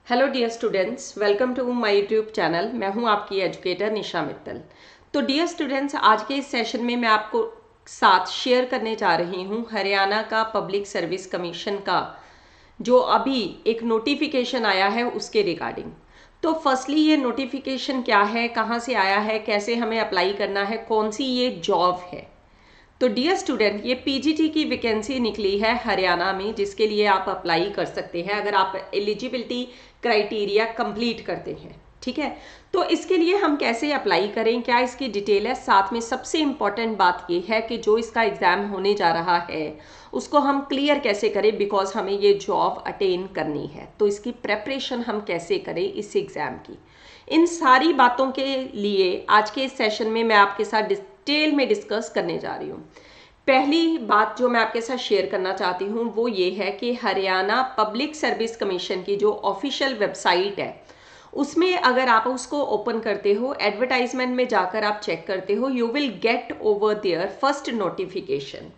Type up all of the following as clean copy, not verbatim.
Hello dear students, welcome to my YouTube channel. मैं हूं आपकी एजुकेटर निशा मित्तल। तो डियर स्टूडेंट्स, आज के इस सेशन में मैं आपको साथ शेयर करने जा रही हूं हरियाणा का पब्लिक सर्विस कमीशन का जो अभी एक नोटिफिकेशन आया है उसके रिगार्डिंग। तो फर्स्टली ये नोटिफिकेशन क्या है, कहाँ से आया है, कैसे हमें अप्लाई करना है, कौन सी ये जॉब है। तो डियर स्टूडेंट, ये पीजीटी की वैकेंसी निकली है हरियाणा में जिसके लिए आप अप्लाई कर सकते हैं अगर आप एलिजिबिलिटी क्राइटेरिया कंप्लीट करते हैं। ठीक है, तो इसके लिए हम कैसे अप्लाई करें, क्या इसकी डिटेल है, साथ में सबसे इम्पॉर्टेंट बात ये है कि जो इसका एग्ज़ाम होने जा रहा है उसको हम क्लियर कैसे करें, बिकॉज हमें ये जॉब अटेन करनी है। तो इसकी प्रेपरेशन हम कैसे करें इस एग्ज़ाम की, इन सारी बातों के लिए आज के इस सेशन में मैं आपके साथ डिटेल में डिस्कस करने जा रही हूँ। पहली बात जो मैं आपके साथ शेयर करना चाहती हूँ वो ये है कि हरियाणा पब्लिक सर्विस कमीशन की जो ऑफिशियल वेबसाइट है उसमें अगर आप उसको ओपन करते हो, एडवर्टाइजमेंट में जाकर आप चेक करते हो, you will get over there first notification.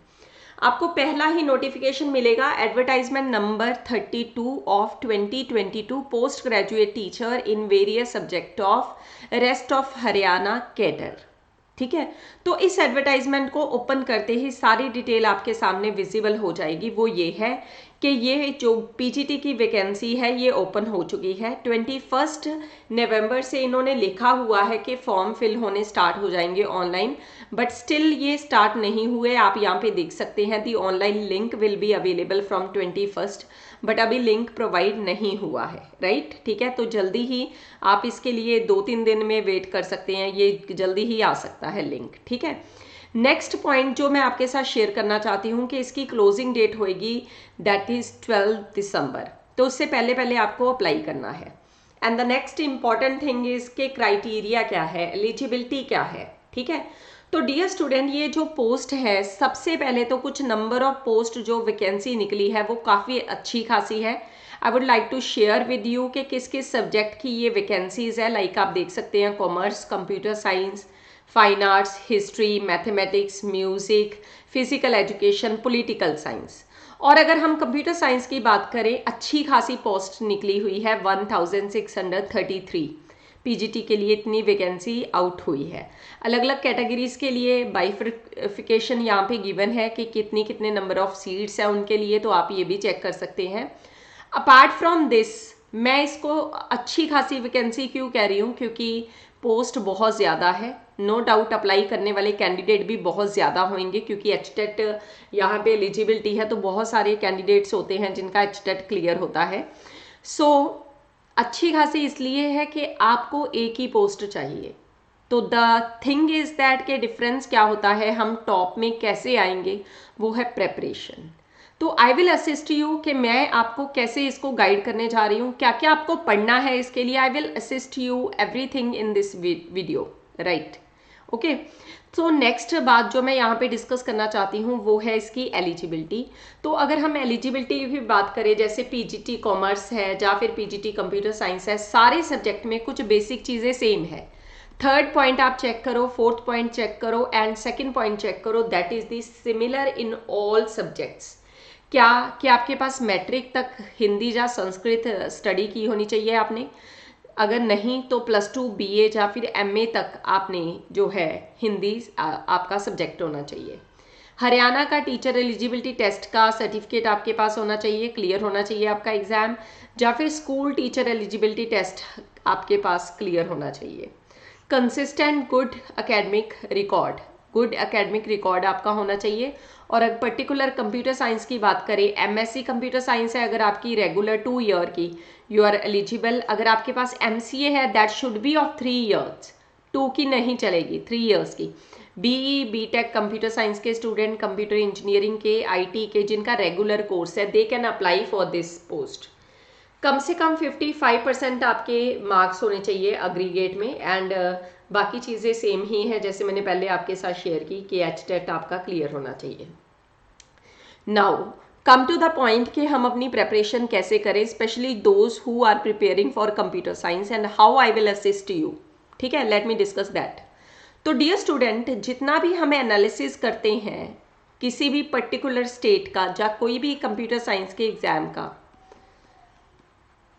आपको पहला ही नोटिफिकेशन मिलेगा, advertisement number 32 of 2022, post graduate teacher in various subject of rest of Haryana cadre. ठीक है, तो इस एडवर्टाइजमेंट को ओपन करते ही सारी डिटेल आपके सामने विजिबल हो जाएगी। वो ये है कि ये जो पीजीटी की वैकेंसी है ये ओपन हो चुकी है। 21 नवंबर से इन्होंने लिखा हुआ है कि फॉर्म फिल होने स्टार्ट हो जाएंगे ऑनलाइन, बट स्टिल ये स्टार्ट नहीं हुए। आप यहाँ पे देख सकते हैं the online link will be available from 21, but अभी लिंक प्रोवाइड नहीं हुआ है। राइट, ठीक है, तो जल्दी ही आप इसके लिए 2-3 दिन में वेट कर सकते हैं, ये जल्दी ही आ सकता है लिंक। ठीक है, नेक्स्ट पॉइंट जो मैं आपके साथ शेयर करना चाहती हूँ कि इसकी क्लोजिंग डेट होएगी दैट इज 12 दिसंबर। तो उससे पहले पहले आपको अप्लाई करना है। And the next important thing is के क्राइटेरिया क्या है, एलिजिबिलिटी क्या है। ठीक है, तो डियर स्टूडेंट, ये जो पोस्ट है, सबसे पहले तो कुछ नंबर ऑफ पोस्ट जो वैकेंसी निकली है वो काफ़ी अच्छी खासी है। I would like to share with you कि किस किस सब्जेक्ट की ये वैकेंसीज है। लाइक आप देख सकते हैं commerce, computer science, fine arts, history, mathematics, music, physical education, political science. और अगर हम कंप्यूटर साइंस की बात करें, अच्छी खासी पोस्ट निकली हुई है, 1633 पीजीटी के लिए इतनी वैकेंसी आउट हुई है। अलग अलग कैटेगरीज के लिए बाइफिकेशन यहाँ पे गिवन है कि कितनी कितने नंबर ऑफ सीट्स है उनके लिए, तो आप ये भी चेक कर सकते हैं। अपार्ट फ्रॉम दिस, मैं इसको अच्छी खासी वैकेंसी क्यों कह रही हूँ, क्योंकि पोस्ट बहुत ज़्यादा है। नो डाउट अप्लाई करने वाले कैंडिडेट भी बहुत ज़्यादा होंगे, क्योंकि एचटेट यहाँ पे एलिजिबिलिटी है, तो बहुत सारे कैंडिडेट्स होते हैं जिनका एचटेट क्लियर होता है। सो अच्छी खासी इसलिए है कि आपको एक ही पोस्ट चाहिए। तो द थिंग इज दैट के डिफरेंस क्या होता है, हम टॉप में कैसे आएंगे, वो है प्रेपरेशन। तो आई विल असिस्ट यू कि मैं आपको कैसे इसको गाइड करने जा रही हूँ, क्या क्या आपको पढ़ना है इसके लिए। आई will assist you everything in this video. Right, okay. तो नेक्स्ट बात जो मैं यहाँ पे डिस्कस करना चाहती हूँ वो है इसकी एलिजिबिलिटी। तो अगर हम एलिजिबिलिटी की बात करें, जैसे पीजीटी कॉमर्स है या फिर पीजीटी कंप्यूटर साइंस है, सारे सब्जेक्ट में कुछ बेसिक चीज़ें सेम है। थर्ड पॉइंट आप चेक करो, फोर्थ पॉइंट चेक करो एंड सेकंड पॉइंट चेक करो, that is the similar in all subjects. क्या कि आपके पास मैट्रिक तक हिंदी या संस्कृत स्टडी की होनी चाहिए आपने, अगर नहीं तो +2 बीए या फिर एमए तक आपने जो है हिंदी आपका सब्जेक्ट होना चाहिए। हरियाणा का टीचर एलिजिबिलिटी टेस्ट का सर्टिफिकेट आपके पास होना चाहिए, क्लियर होना चाहिए आपका एग्ज़ाम, या फिर स्कूल टीचर एलिजिबिलिटी टेस्ट आपके पास क्लियर होना चाहिए। Consistent good academic record, good academic record आपका होना चाहिए। और अगर पर्टिकुलर कंप्यूटर साइंस की बात करें, एमएससी कंप्यूटर साइंस है अगर आपकी रेगुलर 2 ईयर की, यू आर एलिजिबल। अगर आपके पास एमसीए है that should be of 3 years, 2 की नहीं चलेगी, 3 ईयर्स की। बीई बीटेक कंप्यूटर साइंस के स्टूडेंट, कंप्यूटर इंजीनियरिंग के, आईटी के जिनका रेगुलर कोर्स है, they can apply for this post. कम से कम 55% आपके मार्क्स होने चाहिए अग्रीगेट में, एंड बाकी चीज़ें सेम ही है जैसे मैंने पहले आपके साथ शेयर की कि एचटेट आपका क्लियर होना चाहिए। Now come to the point कि हम अपनी प्रेपरेशन कैसे करें, specially those who are preparing for computer science and how I will assist you. ठीक है, लेट मी डिस्कस दैट। तो डियर स्टूडेंट, जितना भी हमें एनालिसिस करते हैं किसी भी पर्टिकुलर स्टेट का या कोई भी कंप्यूटर साइंस के एग्जाम का,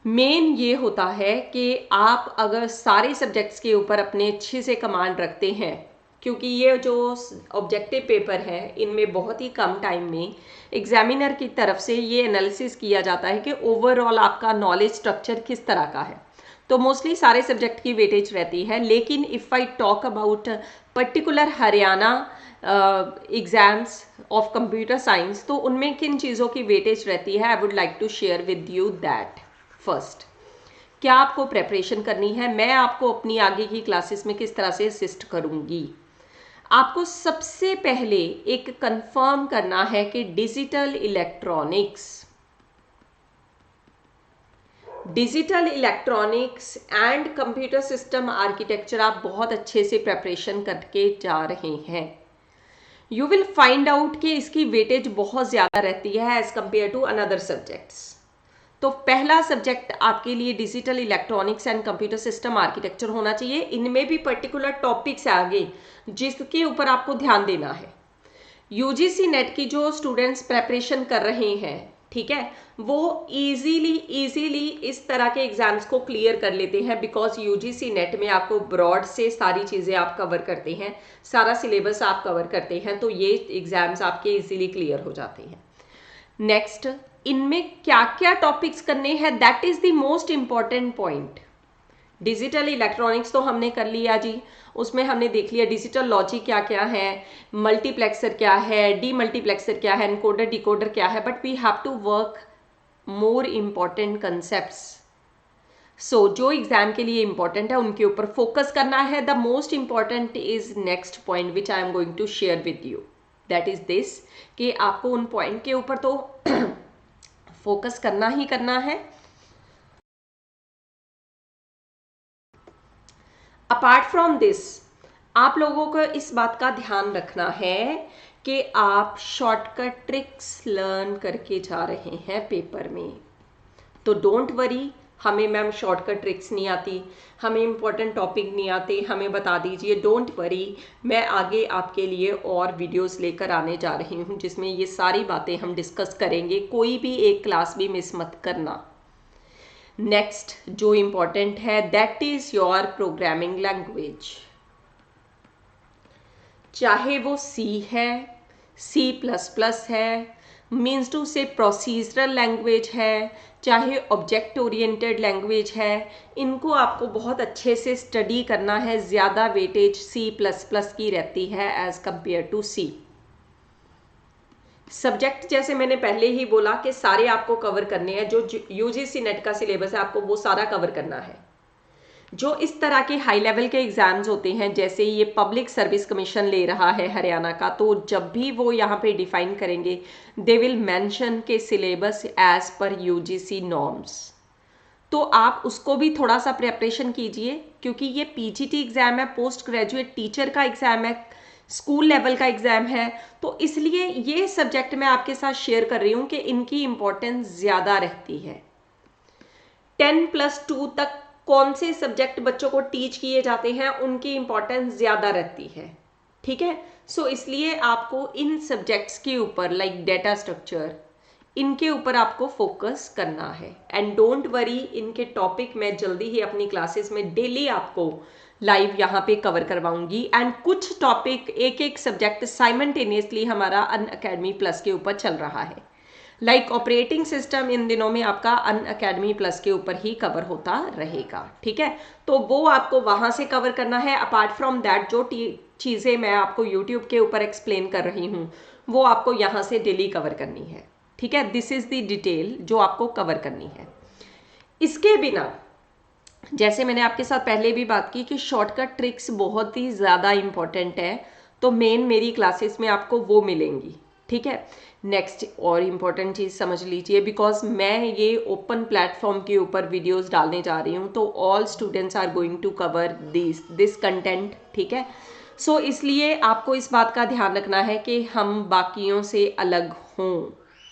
मेन ये होता है कि आप अगर सारे सब्जेक्ट्स के ऊपर अपने अच्छे से कमांड रखते हैं, क्योंकि ये जो ऑब्जेक्टिव पेपर है इनमें बहुत ही कम टाइम में एग्जामिनर की तरफ से ये एनालिसिस किया जाता है कि ओवरऑल आपका नॉलेज स्ट्रक्चर किस तरह का है। तो मोस्टली सारे सब्जेक्ट की वेटेज रहती है, लेकिन if I talk about particular Haryana exams of computer science, तो उनमें किन चीज़ों की वेटेज रहती है, I would like to share with you that. First, क्या आपको प्रेपरेशन करनी है, मैं आपको अपनी आगे की क्लासेस में किस तरह से असिस्ट करूंगी। आपको सबसे पहले एक कंफर्म करना है कि digital electronics and computer system architecture आप बहुत अच्छे से प्रेपरेशन करके जा रहे हैं। यू विल फाइंड आउट कि इसकी वेटेज बहुत ज़्यादा रहती है as compare to another subjects. तो पहला सब्जेक्ट आपके लिए digital electronics and computer system architecture होना चाहिए। इनमें भी पर्टिकुलर टॉपिक्स आगे जिसके ऊपर आपको ध्यान देना है। यूजीसी नेट की जो स्टूडेंट्स प्रेपरेशन कर रहे हैं, ठीक है, वो इजीली इस तरह के एग्जाम्स को क्लियर कर लेते हैं, बिकॉज यूजीसी नेट में आपको ब्रॉड से सारी चीज़ें आप कवर करते हैं, सारा सिलेबस आप कवर करते हैं, तो ये एग्जाम्स आपके इजीली क्लियर हो जाते हैं। नेक्स्ट, इनमें क्या क्या टॉपिक्स करने हैं, that is the most important point. Digital electronics तो हमने कर लिया जी, उसमें हमने देख लिया डिजिटल लॉजिक क्या क्या है, मल्टीप्लेक्सर क्या है, डीमल्टीप्लेक्सर क्या है, एनकोडर डिकोडर क्या है, but we have to work more important concepts. So जो एग्जाम के लिए इंपॉर्टेंट है उनके ऊपर फोकस करना है। The most important is next point which I am going to share with you, that is this, कि आपको उन पॉइंट के ऊपर तो फोकस करना ही करना है। अपार्ट फ्रॉम दिस, आप लोगों को इस बात का ध्यान रखना है कि आप शॉर्टकट ट्रिक्स लर्न करके जा रहे हैं पेपर में। तो डोंट वरी, हमें मैम शॉर्टकट ट्रिक्स नहीं आती, हमें इंपॉर्टेंट टॉपिक नहीं आते, हमें बता दीजिए। डोंट वरी, मैं आगे आपके लिए और वीडियोस लेकर आने जा रही हूँ जिसमें ये सारी बातें हम डिस्कस करेंगे। कोई भी एक क्लास भी मिस मत करना। नेक्स्ट जो इम्पॉर्टेंट है, that is your programming language, चाहे वो सी है, C++ है, मीन्स टू से प्रोसीजरल लैंग्वेज है, चाहे ऑब्जेक्ट ओरिएंटेड लैंग्वेज है, इनको आपको बहुत अच्छे से स्टडी करना है। ज़्यादा वेटेज C++ की रहती है as compare to C। Subject जैसे मैंने पहले ही बोला कि सारे आपको कवर करने हैं, जो यूजीसी नेट का सिलेबस है आपको वो सारा कवर करना है। जो इस तरह के हाई लेवल के एग्जाम्स होते हैं, जैसे ये पब्लिक सर्विस कमीशन ले रहा है हरियाणा का, तो जब भी वो यहाँ पे डिफाइन करेंगे दे विल मेंशन के syllabus as per UGC norms. तो आप उसको भी थोड़ा सा प्रिपरेशन कीजिए, क्योंकि ये पीजीटी एग्जाम है, पोस्ट ग्रेजुएट टीचर का एग्जाम है, स्कूल लेवल का एग्जाम है, तो इसलिए ये सब्जेक्ट मैं आपके साथ शेयर कर रही हूँ कि इनकी इंपॉर्टेंस ज़्यादा रहती है। 10+2 तक कौन से सब्जेक्ट बच्चों को टीच किए जाते हैं उनकी इंपॉर्टेंस ज़्यादा रहती है, ठीक है। सो इसलिए आपको इन सब्जेक्ट्स के ऊपर लाइक डेटा स्ट्रक्चर, इनके ऊपर आपको फोकस करना है। एंड डोंट वरी, इनके टॉपिक मैं जल्दी ही अपनी क्लासेस में डेली आपको लाइव यहाँ पे कवर करवाऊंगी। एंड कुछ टॉपिक, एक एक सब्जेक्ट साइमल्टेनियसली हमारा अनअकैडमी प्लस के ऊपर चल रहा है। लाइक ऑपरेटिंग सिस्टम इन दिनों में आपका अनअकैडमी प्लस के ऊपर ही कवर होता रहेगा, ठीक है। तो वो आपको वहाँ से कवर करना है। अपार्ट फ्रॉम दैट, जो चीज़ें मैं आपको यूट्यूब के ऊपर एक्सप्लेन कर रही हूँ वो आपको यहाँ से डेली कवर करनी है, ठीक है। दिस इज़ द डिटेल जो आपको कवर करनी है। इसके बिना, जैसे मैंने आपके साथ पहले भी बात की कि शॉर्टकट ट्रिक्स बहुत ही ज़्यादा इम्पॉर्टेंट है, तो मेरी क्लासेस में आपको वो मिलेंगी, ठीक है। नेक्स्ट और इम्पॉर्टेंट चीज़ समझ लीजिए, बिकॉज मैं ये ओपन प्लेटफॉर्म के ऊपर वीडियोस डालने जा रही हूँ, तो all students are going to cover this content, ठीक है। सो इसलिए आपको इस बात का ध्यान रखना है कि हम बाकियों से अलग हों,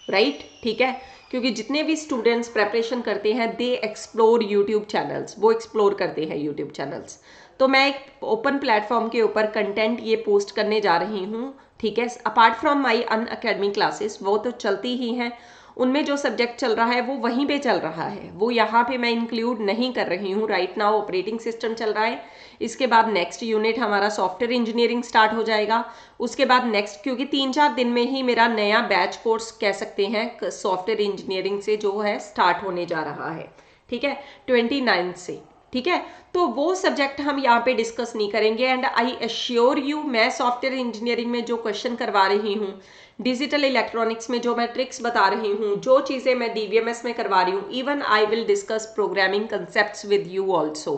राइट, ठीक है। क्योंकि जितने भी स्टूडेंट्स प्रेपरेशन करते हैं दे एक्सप्लोर यूट्यूब चैनल्स, वो एक्सप्लोर करते हैं यूट्यूब चैनल्स। तो मैं एक ओपन प्लेटफॉर्म के ऊपर कंटेंट ये पोस्ट करने जा रही हूँ, ठीक है। Apart from my Unacademy classes, वो तो चलती ही हैं, उनमें जो सब्जेक्ट चल रहा है वो वहीं पे चल रहा है, वो यहाँ पे मैं इंक्लूड नहीं कर रही हूँ। राइट नाउ ऑपरेटिंग सिस्टम चल रहा है, इसके बाद नेक्स्ट यूनिट हमारा सॉफ्टवेयर इंजीनियरिंग स्टार्ट हो जाएगा। उसके बाद नेक्स्ट, क्योंकि 3-4 दिन में ही मेरा नया बैच कोर्स कह सकते हैं सॉफ्टवेयर इंजीनियरिंग से जो है स्टार्ट होने जा रहा है, ठीक है, 29 से, ठीक है। तो वो सब्जेक्ट हम यहाँ पे डिस्कस नहीं करेंगे। एंड आई एश्योर यू, मैं सॉफ्टवेयर इंजीनियरिंग में जो क्वेश्चन करवा रही हूँ, डिजिटल इलेक्ट्रॉनिक्स में जो मैं ट्रिक्स बता रही हूँ, जो चीज़ें मैं डीवीएमएस में करवा रही हूँ, even I will discuss programming concepts with you also.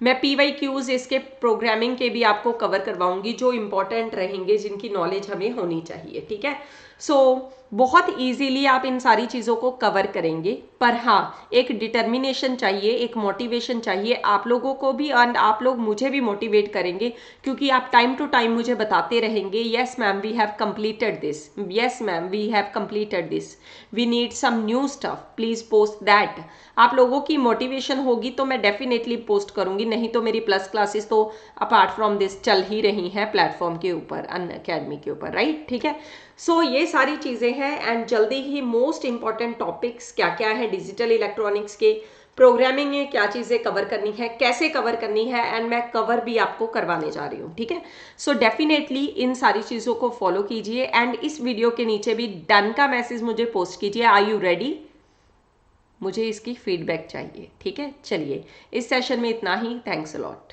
मैं PYQs इसके प्रोग्रामिंग के भी आपको कवर करवाऊंगी जो इंपॉर्टेंट रहेंगे, जिनकी नॉलेज हमें होनी चाहिए, ठीक है। सो बहुत इजीली आप इन सारी चीज़ों को कवर करेंगे, पर हाँ एक डिटर्मिनेशन चाहिए, एक मोटिवेशन चाहिए आप लोगों को भी, एंड आप लोग मुझे भी मोटिवेट करेंगे, क्योंकि आप टाइम टू टाइम मुझे बताते रहेंगे, yes ma'am we have completed this, yes ma'am we have completed this, we need some new stuff, please post that. आप लोगों की मोटिवेशन होगी तो मैं डेफिनेटली पोस्ट करूंगी, नहीं तो मेरी प्लस क्लासेस तो अपार्ट फ्रॉम दिस चल ही रही हैं प्लेटफॉर्म के ऊपर, अनअकैडमी के ऊपर, राइट, ठीक है। सो ये सारी चीज़ें हैं। एंड जल्दी ही मोस्ट इंपॉर्टेंट टॉपिक्स क्या क्या है डिजिटल इलेक्ट्रॉनिक्स के, प्रोग्रामिंग में क्या चीज़ें कवर करनी है, कैसे कवर करनी है, एंड मैं कवर भी आपको करवाने जा रही हूँ, ठीक है। सो डेफिनेटली इन सारी चीज़ों को फॉलो कीजिए, एंड इस वीडियो के नीचे भी डन का मैसेज मुझे पोस्ट कीजिए, आर यू रेडी, मुझे इसकी फीडबैक चाहिए, ठीक है। चलिए इस सेशन में इतना ही, थैंक्स अ लॉट।